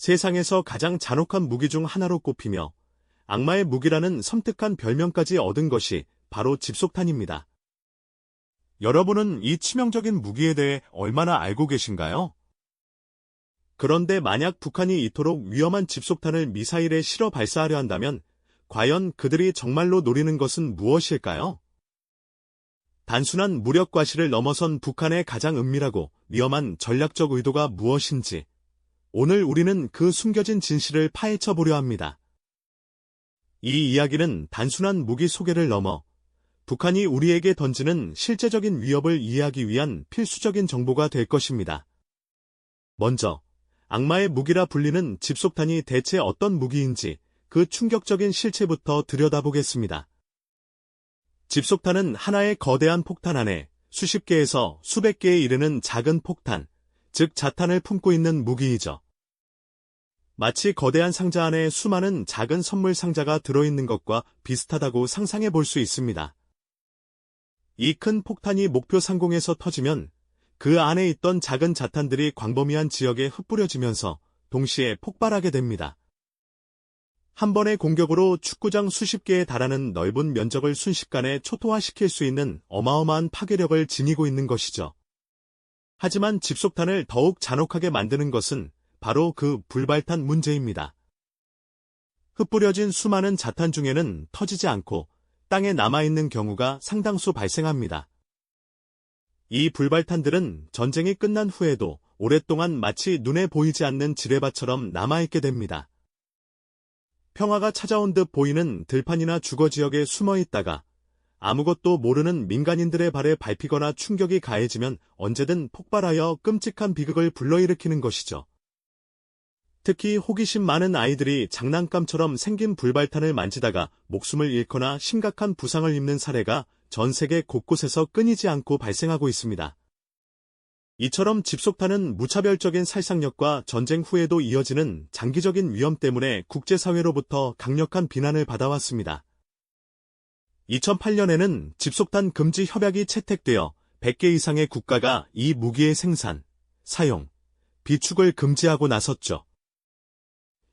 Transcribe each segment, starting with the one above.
세상에서 가장 잔혹한 무기 중 하나로 꼽히며 악마의 무기라는 섬뜩한 별명까지 얻은 것이 바로 집속탄입니다. 여러분은 이 치명적인 무기에 대해 얼마나 알고 계신가요? 그런데 만약 북한이 이토록 위험한 집속탄을 미사일에 실어 발사하려 한다면 과연 그들이 정말로 노리는 것은 무엇일까요? 단순한 무력 과시를 넘어선 북한의 가장 은밀하고 위험한 전략적 의도가 무엇인지 오늘 우리는 그 숨겨진 진실을 파헤쳐 보려 합니다. 이 이야기는 단순한 무기 소개를 넘어 북한이 우리에게 던지는 실제적인 위협을 이해하기 위한 필수적인 정보가 될 것입니다. 먼저 악마의 무기라 불리는 집속탄이 대체 어떤 무기인지 그 충격적인 실체부터 들여다보겠습니다. 집속탄은 하나의 거대한 폭탄 안에 수십 개에서 수백 개에 이르는 작은 폭탄, 즉 자탄을 품고 있는 무기이죠. 마치 거대한 상자 안에 수많은 작은 선물 상자가 들어있는 것과 비슷하다고 상상해 볼 수 있습니다. 이 큰 폭탄이 목표 상공에서 터지면 그 안에 있던 작은 자탄들이 광범위한 지역에 흩뿌려지면서 동시에 폭발하게 됩니다. 한 번의 공격으로 축구장 수십 개에 달하는 넓은 면적을 순식간에 초토화시킬 수 있는 어마어마한 파괴력을 지니고 있는 것이죠. 하지만 집속탄을 더욱 잔혹하게 만드는 것은 바로 그 불발탄 문제입니다. 흩뿌려진 수많은 자탄 중에는 터지지 않고 땅에 남아있는 경우가 상당수 발생합니다. 이 불발탄들은 전쟁이 끝난 후에도 오랫동안 마치 눈에 보이지 않는 지뢰밭처럼 남아있게 됩니다. 평화가 찾아온 듯 보이는 들판이나 주거 지역에 숨어 있다가 아무것도 모르는 민간인들의 발에 밟히거나 충격이 가해지면 언제든 폭발하여 끔찍한 비극을 불러일으키는 것이죠. 특히 호기심 많은 아이들이 장난감처럼 생긴 불발탄을 만지다가 목숨을 잃거나 심각한 부상을 입는 사례가 전 세계 곳곳에서 끊이지 않고 발생하고 있습니다. 이처럼 집속탄은 무차별적인 살상력과 전쟁 후에도 이어지는 장기적인 위험 때문에 국제사회로부터 강력한 비난을 받아왔습니다. 2008년에는 집속탄 금지 협약이 채택되어 100개 이상의 국가가 이 무기의 생산, 사용, 비축을 금지하고 나섰죠.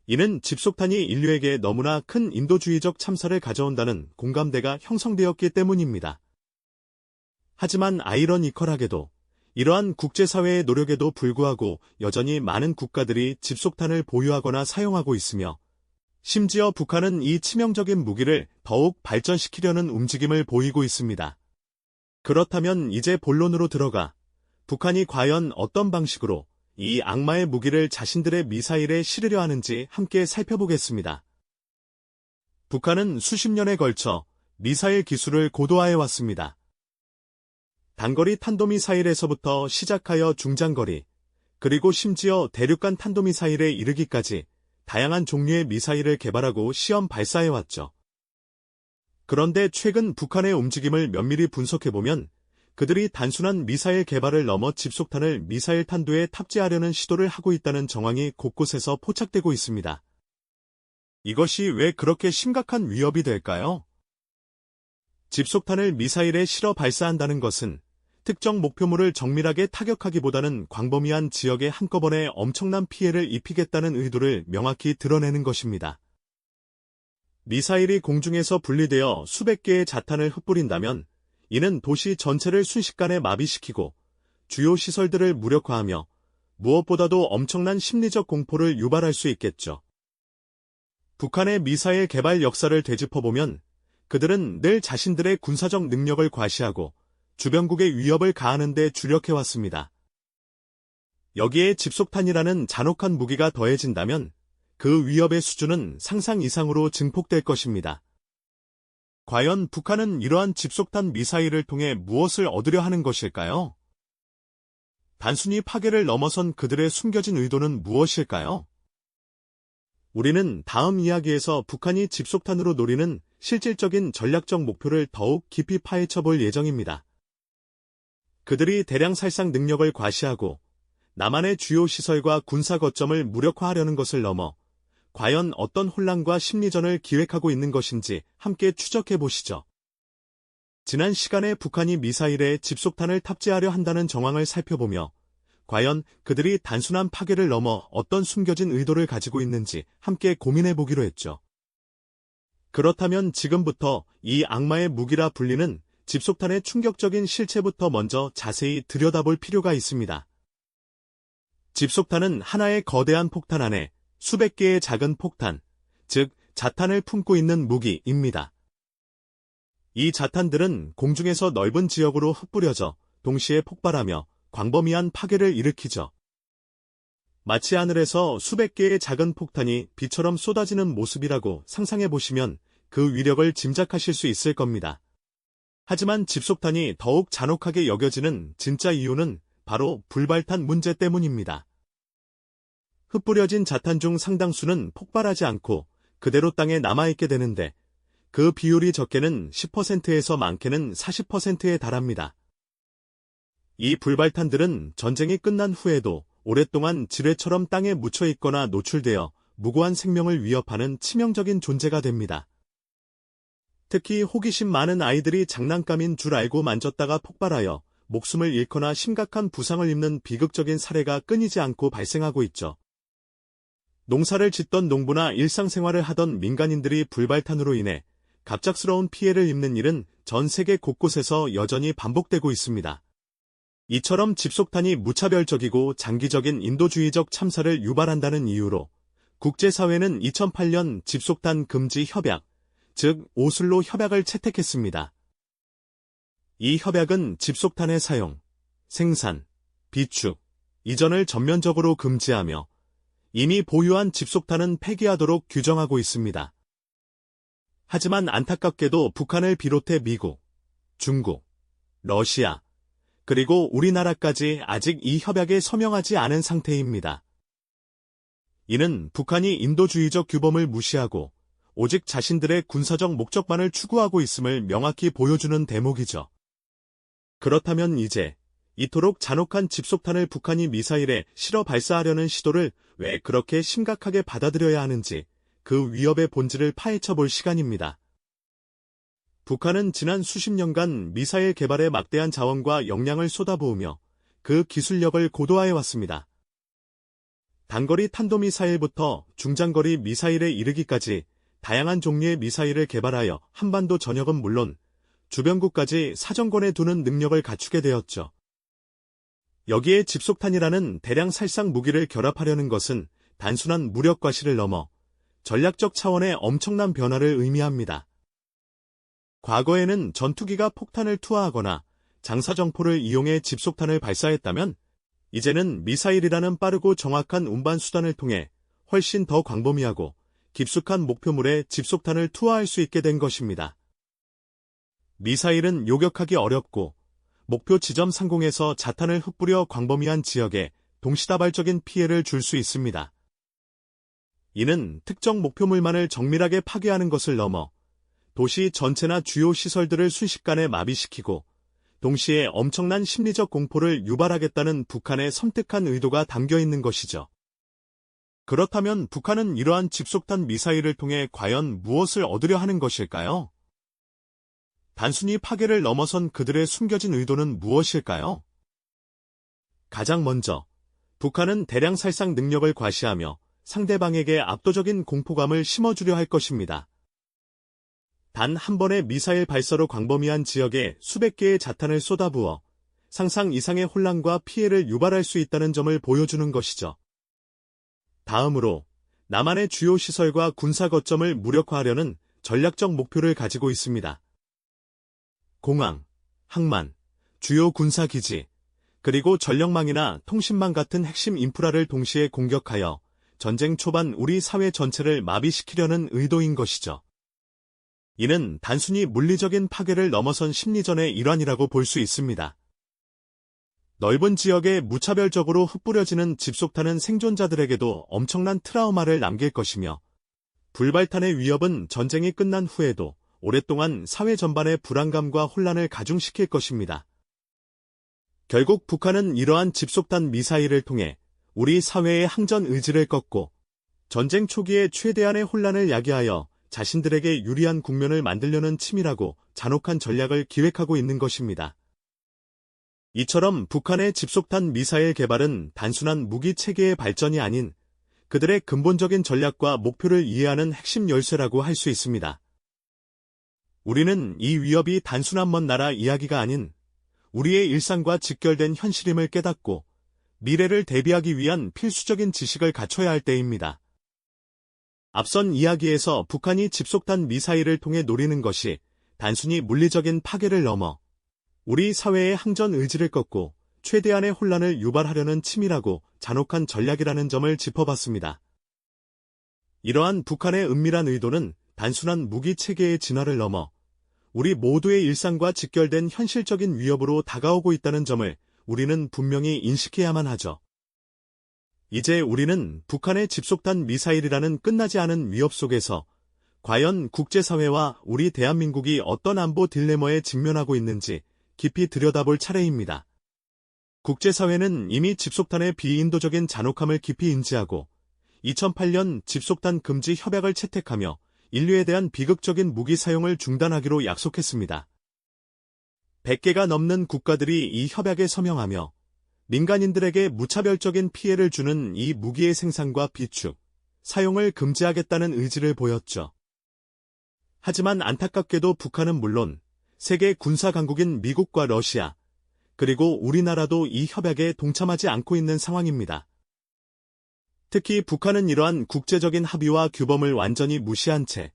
이는 집속탄이 인류에게 너무나 큰 인도주의적 참사를 가져온다는 공감대가 형성되었기 때문입니다. 하지만 아이러니컬하게도 이러한 국제사회의 노력에도 불구하고 여전히 많은 국가들이 집속탄을 보유하거나 사용하고 있으며 심지어 북한은 이 치명적인 무기를 더욱 발전시키려는 움직임을 보이고 있습니다. 그렇다면 이제 본론으로 들어가 북한이 과연 어떤 방식으로 이 악마의 무기를 자신들의 미사일에 실으려 하는지 함께 살펴보겠습니다. 북한은 수십 년에 걸쳐 미사일 기술을 고도화해 왔습니다. 단거리 탄도미사일에서부터 시작하여 중장거리, 그리고 심지어 대륙간 탄도미사일에 이르기까지 다양한 종류의 미사일을 개발하고 시험 발사해왔죠. 그런데 최근 북한의 움직임을 면밀히 분석해보면 그들이 단순한 미사일 개발을 넘어 집속탄을 미사일 탄두에 탑재하려는 시도를 하고 있다는 정황이 곳곳에서 포착되고 있습니다. 이것이 왜 그렇게 심각한 위협이 될까요? 집속탄을 미사일에 실어 발사한다는 것은 특정 목표물을 정밀하게 타격하기보다는 광범위한 지역에 한꺼번에 엄청난 피해를 입히겠다는 의도를 명확히 드러내는 것입니다. 미사일이 공중에서 분리되어 수백 개의 자탄을 흩뿌린다면 이는 도시 전체를 순식간에 마비시키고 주요 시설들을 무력화하며 무엇보다도 엄청난 심리적 공포를 유발할 수 있겠죠. 북한의 미사일 개발 역사를 되짚어보면 그들은 늘 자신들의 군사적 능력을 과시하고 주변국의 위협을 가하는 데 주력해왔습니다. 여기에 집속탄이라는 잔혹한 무기가 더해진다면 그 위협의 수준은 상상 이상으로 증폭될 것입니다. 과연 북한은 이러한 집속탄 미사일을 통해 무엇을 얻으려 하는 것일까요? 단순히 파괴를 넘어선 그들의 숨겨진 의도는 무엇일까요? 우리는 다음 이야기에서 북한이 집속탄으로 노리는 실질적인 전략적 목표를 더욱 깊이 파헤쳐 볼 예정입니다. 그들이 대량 살상 능력을 과시하고 남한의 주요 시설과 군사 거점을 무력화하려는 것을 넘어 과연 어떤 혼란과 심리전을 기획하고 있는 것인지 함께 추적해 보시죠. 지난 시간에 북한이 미사일에 집속탄을 탑재하려 한다는 정황을 살펴보며 과연 그들이 단순한 파괴를 넘어 어떤 숨겨진 의도를 가지고 있는지 함께 고민해 보기로 했죠. 그렇다면 지금부터 이 악마의 무기라 불리는 집속탄의 충격적인 실체부터 먼저 자세히 들여다볼 필요가 있습니다. 집속탄은 하나의 거대한 폭탄 안에 수백 개의 작은 폭탄, 즉 자탄을 품고 있는 무기입니다. 이 자탄들은 공중에서 넓은 지역으로 흩뿌려져 동시에 폭발하며 광범위한 파괴를 일으키죠. 마치 하늘에서 수백 개의 작은 폭탄이 비처럼 쏟아지는 모습이라고 상상해 보시면 그 위력을 짐작하실 수 있을 겁니다. 하지만 집속탄이 더욱 잔혹하게 여겨지는 진짜 이유는 바로 불발탄 문제 때문입니다. 흩뿌려진 자탄 중 상당수는 폭발하지 않고 그대로 땅에 남아있게 되는데 그 비율이 적게는 10%에서 많게는 40%에 달합니다. 이 불발탄들은 전쟁이 끝난 후에도 오랫동안 지뢰처럼 땅에 묻혀 있거나 노출되어 무고한 생명을 위협하는 치명적인 존재가 됩니다. 특히 호기심 많은 아이들이 장난감인 줄 알고 만졌다가 폭발하여 목숨을 잃거나 심각한 부상을 입는 비극적인 사례가 끊이지 않고 발생하고 있죠. 농사를 짓던 농부나 일상생활을 하던 민간인들이 불발탄으로 인해 갑작스러운 피해를 입는 일은 전 세계 곳곳에서 여전히 반복되고 있습니다. 이처럼 집속탄이 무차별적이고 장기적인 인도주의적 참사를 유발한다는 이유로 국제사회는 2008년 집속탄 금지 협약, 즉 오슬로 협약을 채택했습니다. 이 협약은 집속탄의 사용, 생산, 비축, 이전을 전면적으로 금지하며 이미 보유한 집속탄은 폐기하도록 규정하고 있습니다. 하지만 안타깝게도 북한을 비롯해 미국, 중국, 러시아, 그리고 우리나라까지 아직 이 협약에 서명하지 않은 상태입니다. 이는 북한이 인도주의적 규범을 무시하고 오직 자신들의 군사적 목적만을 추구하고 있음을 명확히 보여주는 대목이죠. 그렇다면 이제 이토록 잔혹한 집속탄을 북한이 미사일에 실어 발사하려는 시도를 왜 그렇게 심각하게 받아들여야 하는지 그 위협의 본질을 파헤쳐 볼 시간입니다. 북한은 지난 수십 년간 미사일 개발에 막대한 자원과 역량을 쏟아부으며 그 기술력을 고도화해 왔습니다. 단거리 탄도미사일부터 중장거리 미사일에 이르기까지 다양한 종류의 미사일을 개발하여 한반도 전역은 물론 주변국까지 사정권에 두는 능력을 갖추게 되었죠. 여기에 집속탄이라는 대량 살상 무기를 결합하려는 것은 단순한 무력 과시를 넘어 전략적 차원의 엄청난 변화를 의미합니다. 과거에는 전투기가 폭탄을 투하하거나 장사정포를 이용해 집속탄을 발사했다면 이제는 미사일이라는 빠르고 정확한 운반 수단을 통해 훨씬 더 광범위하고 깊숙한 목표물에 집속탄을 투하할 수 있게 된 것입니다. 미사일은 요격하기 어렵고 목표 지점 상공에서 자탄을 흩뿌려 광범위한 지역에 동시다발적인 피해를 줄 수 있습니다. 이는 특정 목표물만을 정밀하게 파괴하는 것을 넘어 도시 전체나 주요 시설들을 순식간에 마비시키고 동시에 엄청난 심리적 공포를 유발하겠다는 북한의 섬뜩한 의도가 담겨 있는 것이죠. 그렇다면 북한은 이러한 집속탄 미사일을 통해 과연 무엇을 얻으려 하는 것일까요? 단순히 파괴를 넘어선 그들의 숨겨진 의도는 무엇일까요? 가장 먼저 북한은 대량 살상 능력을 과시하며 상대방에게 압도적인 공포감을 심어주려 할 것입니다. 단 한 번의 미사일 발사로 광범위한 지역에 수백 개의 자탄을 쏟아부어 상상 이상의 혼란과 피해를 유발할 수 있다는 점을 보여주는 것이죠. 다음으로 남한의 주요 시설과 군사 거점을 무력화하려는 전략적 목표를 가지고 있습니다. 공항, 항만, 주요 군사기지, 그리고 전력망이나 통신망 같은 핵심 인프라를 동시에 공격하여 전쟁 초반 우리 사회 전체를 마비시키려는 의도인 것이죠. 이는 단순히 물리적인 파괴를 넘어선 심리전의 일환이라고 볼 수 있습니다. 넓은 지역에 무차별적으로 흩뿌려지는 집속탄은 생존자들에게도 엄청난 트라우마를 남길 것이며 불발탄의 위협은 전쟁이 끝난 후에도 오랫동안 사회 전반의 불안감과 혼란을 가중시킬 것입니다. 결국 북한은 이러한 집속탄 미사일을 통해 우리 사회의 항전 의지를 꺾고 전쟁 초기에 최대한의 혼란을 야기하여 자신들에게 유리한 국면을 만들려는 치밀하고 잔혹한 전략을 기획하고 있는 것입니다. 이처럼 북한의 집속탄 미사일 개발은 단순한 무기 체계의 발전이 아닌 그들의 근본적인 전략과 목표를 이해하는 핵심 열쇠라고 할 수 있습니다. 우리는 이 위협이 단순한 먼 나라 이야기가 아닌 우리의 일상과 직결된 현실임을 깨닫고 미래를 대비하기 위한 필수적인 지식을 갖춰야 할 때입니다. 앞선 이야기에서 북한이 집속탄 미사일을 통해 노리는 것이 단순히 물리적인 파괴를 넘어 우리 사회의 항전 의지를 꺾고 최대한의 혼란을 유발하려는 치밀하고 잔혹한 전략이라는 점을 짚어봤습니다. 이러한 북한의 은밀한 의도는 단순한 무기 체계의 진화를 넘어 우리 모두의 일상과 직결된 현실적인 위협으로 다가오고 있다는 점을 우리는 분명히 인식해야만 하죠. 이제 우리는 북한의 집속탄 미사일이라는 끝나지 않은 위협 속에서 과연 국제사회와 우리 대한민국이 어떤 안보 딜레마에 직면하고 있는지 깊이 들여다볼 차례입니다. 국제사회는 이미 집속탄의 비인도적인 잔혹함을 깊이 인지하고 2008년 집속탄 금지 협약을 채택하며 인류에 대한 비극적인 무기 사용을 중단하기로 약속했습니다. 100개가 넘는 국가들이 이 협약에 서명하며 민간인들에게 무차별적인 피해를 주는 이 무기의 생산과 비축, 사용을 금지하겠다는 의지를 보였죠. 하지만 안타깝게도 북한은 물론 세계 군사 강국인 미국과 러시아, 그리고 우리나라도 이 협약에 동참하지 않고 있는 상황입니다. 특히 북한은 이러한 국제적인 합의와 규범을 완전히 무시한 채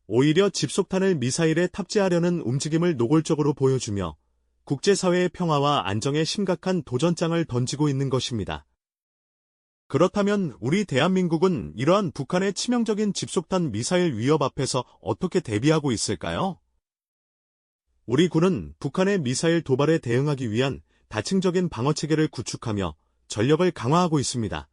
오히려 집속탄을 미사일에 탑재하려는 움직임을 노골적으로 보여주며 국제사회의 평화와 안정에 심각한 도전장을 던지고 있는 것입니다. 그렇다면 우리 대한민국은 이러한 북한의 치명적인 집속탄 미사일 위협 앞에서 어떻게 대비하고 있을까요? 우리 군은 북한의 미사일 도발에 대응하기 위한 다층적인 방어체계를 구축하며 전력을 강화하고 있습니다.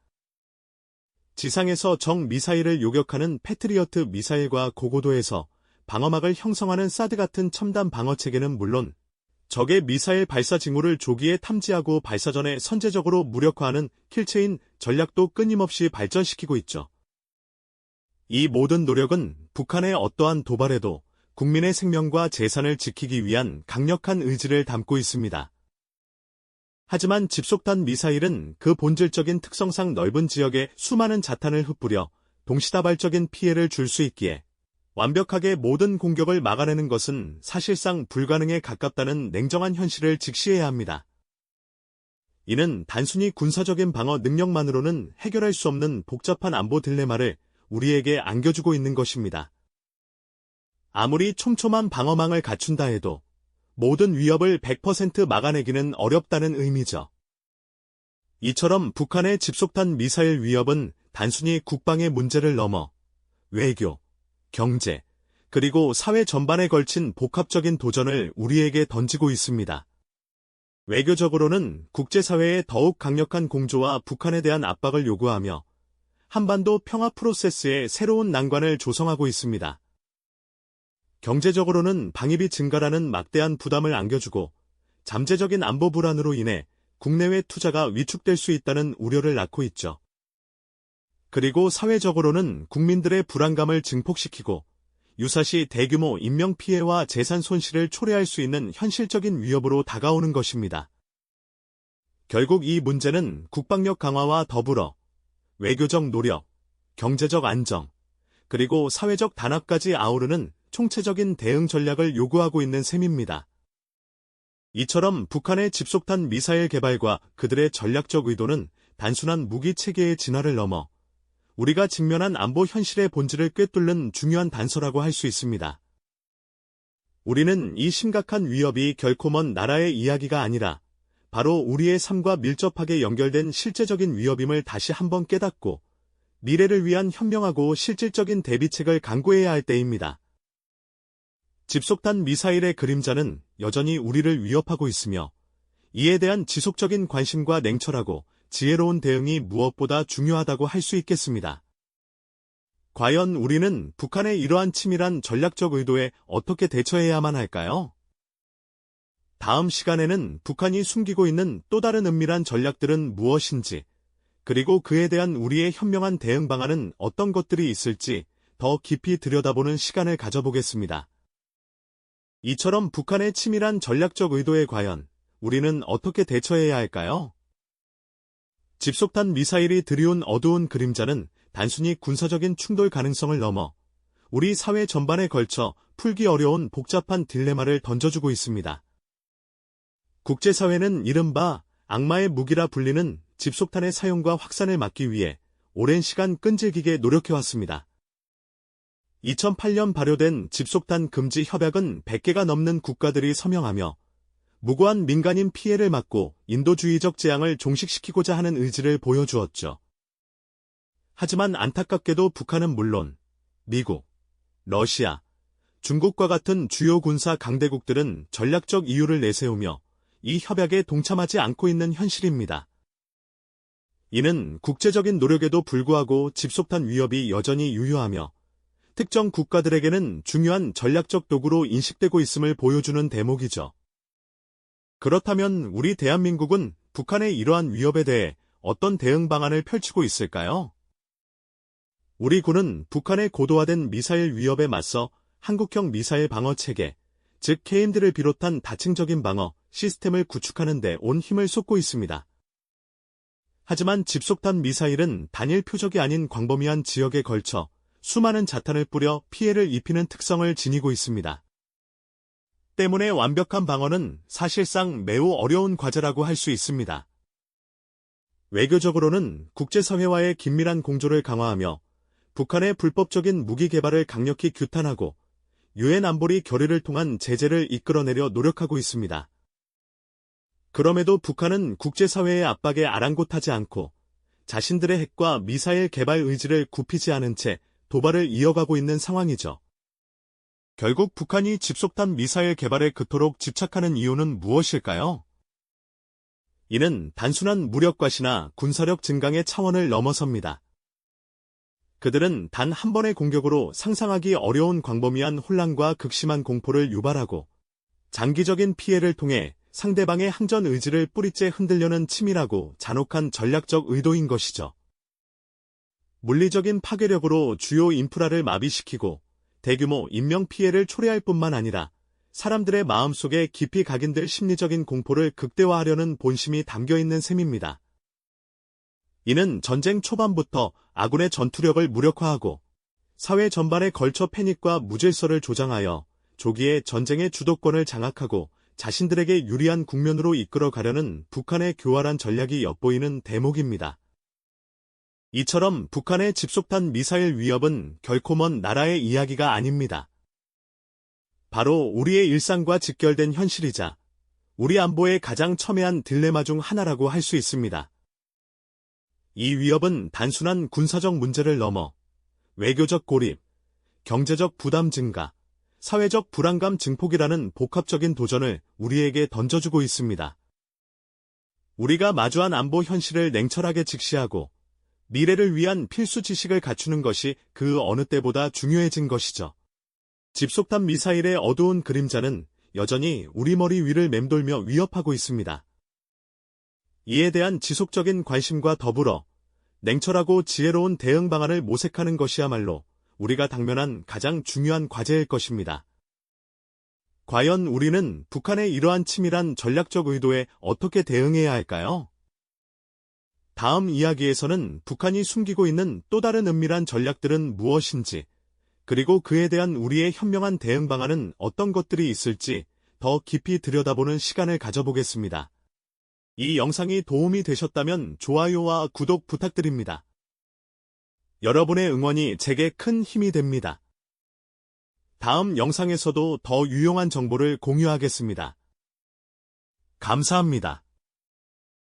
지상에서 적 미사일을 요격하는 패트리어트 미사일과 고고도에서 방어막을 형성하는 사드 같은 첨단 방어체계는 물론 적의 미사일 발사 징후를 조기에 탐지하고 발사 전에 선제적으로 무력화하는 킬체인 전략도 끊임없이 발전시키고 있죠. 이 모든 노력은 북한의 어떠한 도발에도 국민의 생명과 재산을 지키기 위한 강력한 의지를 담고 있습니다. 하지만 집속탄 미사일은 그 본질적인 특성상 넓은 지역에 수많은 자탄을 흩뿌려 동시다발적인 피해를 줄 수 있기에 완벽하게 모든 공격을 막아내는 것은 사실상 불가능에 가깝다는 냉정한 현실을 직시해야 합니다. 이는 단순히 군사적인 방어 능력만으로는 해결할 수 없는 복잡한 안보 딜레마를 우리에게 안겨주고 있는 것입니다. 아무리 촘촘한 방어망을 갖춘다 해도 모든 위협을 100% 막아내기는 어렵다는 의미죠. 이처럼 북한의 집속탄 미사일 위협은 단순히 국방의 문제를 넘어 외교, 경제, 그리고 사회 전반에 걸친 복합적인 도전을 우리에게 던지고 있습니다. 외교적으로는 국제사회의 더욱 강력한 공조와 북한에 대한 압박을 요구하며 한반도 평화 프로세스의 새로운 난관을 조성하고 있습니다. 경제적으로는 방위비 증가라는 막대한 부담을 안겨주고 잠재적인 안보 불안으로 인해 국내외 투자가 위축될 수 있다는 우려를 낳고 있죠. 그리고 사회적으로는 국민들의 불안감을 증폭시키고 유사시 대규모 인명피해와 재산 손실을 초래할 수 있는 현실적인 위협으로 다가오는 것입니다. 결국 이 문제는 국방력 강화와 더불어 외교적 노력, 경제적 안정, 그리고 사회적 단합까지 아우르는 총체적인 대응 전략을 요구하고 있는 셈입니다. 이처럼 북한의 집속탄 미사일 개발과 그들의 전략적 의도는 단순한 무기 체계의 진화를 넘어 우리가 직면한 안보 현실의 본질을 꿰뚫는 중요한 단서라고 할 수 있습니다. 우리는 이 심각한 위협이 결코 먼 나라의 이야기가 아니라 바로 우리의 삶과 밀접하게 연결된 실제적인 위협임을 다시 한번 깨닫고 미래를 위한 현명하고 실질적인 대비책을 강구해야 할 때입니다. 집속탄 미사일의 그림자는 여전히 우리를 위협하고 있으며 이에 대한 지속적인 관심과 냉철하고 지혜로운 대응이 무엇보다 중요하다고 할 수 있겠습니다. 과연 우리는 북한의 이러한 치밀한 전략적 의도에 어떻게 대처해야만 할까요? 다음 시간에는 북한이 숨기고 있는 또 다른 은밀한 전략들은 무엇인지, 그리고 그에 대한 우리의 현명한 대응 방안은 어떤 것들이 있을지 더 깊이 들여다보는 시간을 가져보겠습니다. 이처럼 북한의 치밀한 전략적 의도에 과연 우리는 어떻게 대처해야 할까요? 집속탄 미사일이 들이운 어두운 그림자는 단순히 군사적인 충돌 가능성을 넘어 우리 사회 전반에 걸쳐 풀기 어려운 복잡한 딜레마를 던져주고 있습니다. 국제사회는 이른바 악마의 무기라 불리는 집속탄의 사용과 확산을 막기 위해 오랜 시간 끈질기게 노력해왔습니다. 2008년 발효된 집속탄 금지 협약은 100개가 넘는 국가들이 서명하며 무고한 민간인 피해를 막고 인도주의적 재앙을 종식시키고자 하는 의지를 보여주었죠. 하지만 안타깝게도 북한은 물론 미국, 러시아, 중국과 같은 주요 군사 강대국들은 전략적 이유를 내세우며 이 협약에 동참하지 않고 있는 현실입니다. 이는 국제적인 노력에도 불구하고 집속탄 위협이 여전히 유효하며 특정 국가들에게는 중요한 전략적 도구로 인식되고 있음을 보여주는 대목이죠. 그렇다면 우리 대한민국은 북한의 이러한 위협에 대해 어떤 대응 방안을 펼치고 있을까요? 우리 군은 북한의 고도화된 미사일 위협에 맞서 한국형 미사일 방어 체계, 즉 KMD를 비롯한 다층적인 방어 시스템을 구축하는 데 온 힘을 쏟고 있습니다. 하지만 집속탄 미사일은 단일 표적이 아닌 광범위한 지역에 걸쳐 수많은 자탄을 뿌려 피해를 입히는 특성을 지니고 있습니다. 때문에 완벽한 방어는 사실상 매우 어려운 과제라고 할 수 있습니다. 외교적으로는 국제사회와의 긴밀한 공조를 강화하며 북한의 불법적인 무기 개발을 강력히 규탄하고 유엔 안보리 결의를 통한 제재를 이끌어내려 노력하고 있습니다. 그럼에도 북한은 국제사회의 압박에 아랑곳하지 않고 자신들의 핵과 미사일 개발 의지를 굽히지 않은 채 도발을 이어가고 있는 상황이죠. 결국 북한이 집속탄 미사일 개발에 그토록 집착하는 이유는 무엇일까요? 이는 단순한 무력 과시나 군사력 증강의 차원을 넘어섭니다. 그들은 단 한 번의 공격으로 상상하기 어려운 광범위한 혼란과 극심한 공포를 유발하고 장기적인 피해를 통해 상대방의 항전 의지를 뿌리째 흔들려는 치밀하고 잔혹한 전략적 의도인 것이죠. 물리적인 파괴력으로 주요 인프라를 마비시키고 대규모 인명피해를 초래할 뿐만 아니라 사람들의 마음속에 깊이 각인될 심리적인 공포를 극대화하려는 본심이 담겨있는 셈입니다. 이는 전쟁 초반부터 아군의 전투력을 무력화하고 사회 전반에 걸쳐 패닉과 무질서를 조장하여 조기에 전쟁의 주도권을 장악하고 자신들에게 유리한 국면으로 이끌어가려는 북한의 교활한 전략이 엿보이는 대목입니다. 이처럼 북한의 집속탄 미사일 위협은 결코 먼 나라의 이야기가 아닙니다. 바로 우리의 일상과 직결된 현실이자 우리 안보의 가장 첨예한 딜레마 중 하나라고 할 수 있습니다. 이 위협은 단순한 군사적 문제를 넘어 외교적 고립, 경제적 부담 증가, 사회적 불안감 증폭이라는 복합적인 도전을 우리에게 던져주고 있습니다. 우리가 마주한 안보 현실을 냉철하게 직시하고 미래를 위한 필수 지식을 갖추는 것이 그 어느 때보다 중요해진 것이죠. 집속탄 미사일의 어두운 그림자는 여전히 우리 머리 위를 맴돌며 위협하고 있습니다. 이에 대한 지속적인 관심과 더불어 냉철하고 지혜로운 대응 방안을 모색하는 것이야말로 우리가 당면한 가장 중요한 과제일 것입니다. 과연 우리는 북한의 이러한 치밀한 전략적 의도에 어떻게 대응해야 할까요? 다음 이야기에서는 북한이 숨기고 있는 또 다른 은밀한 전략들은 무엇인지, 그리고 그에 대한 우리의 현명한 대응 방안은 어떤 것들이 있을지 더 깊이 들여다보는 시간을 가져보겠습니다. 이 영상이 도움이 되셨다면 좋아요와 구독 부탁드립니다. 여러분의 응원이 제게 큰 힘이 됩니다. 다음 영상에서도 더 유용한 정보를 공유하겠습니다. 감사합니다.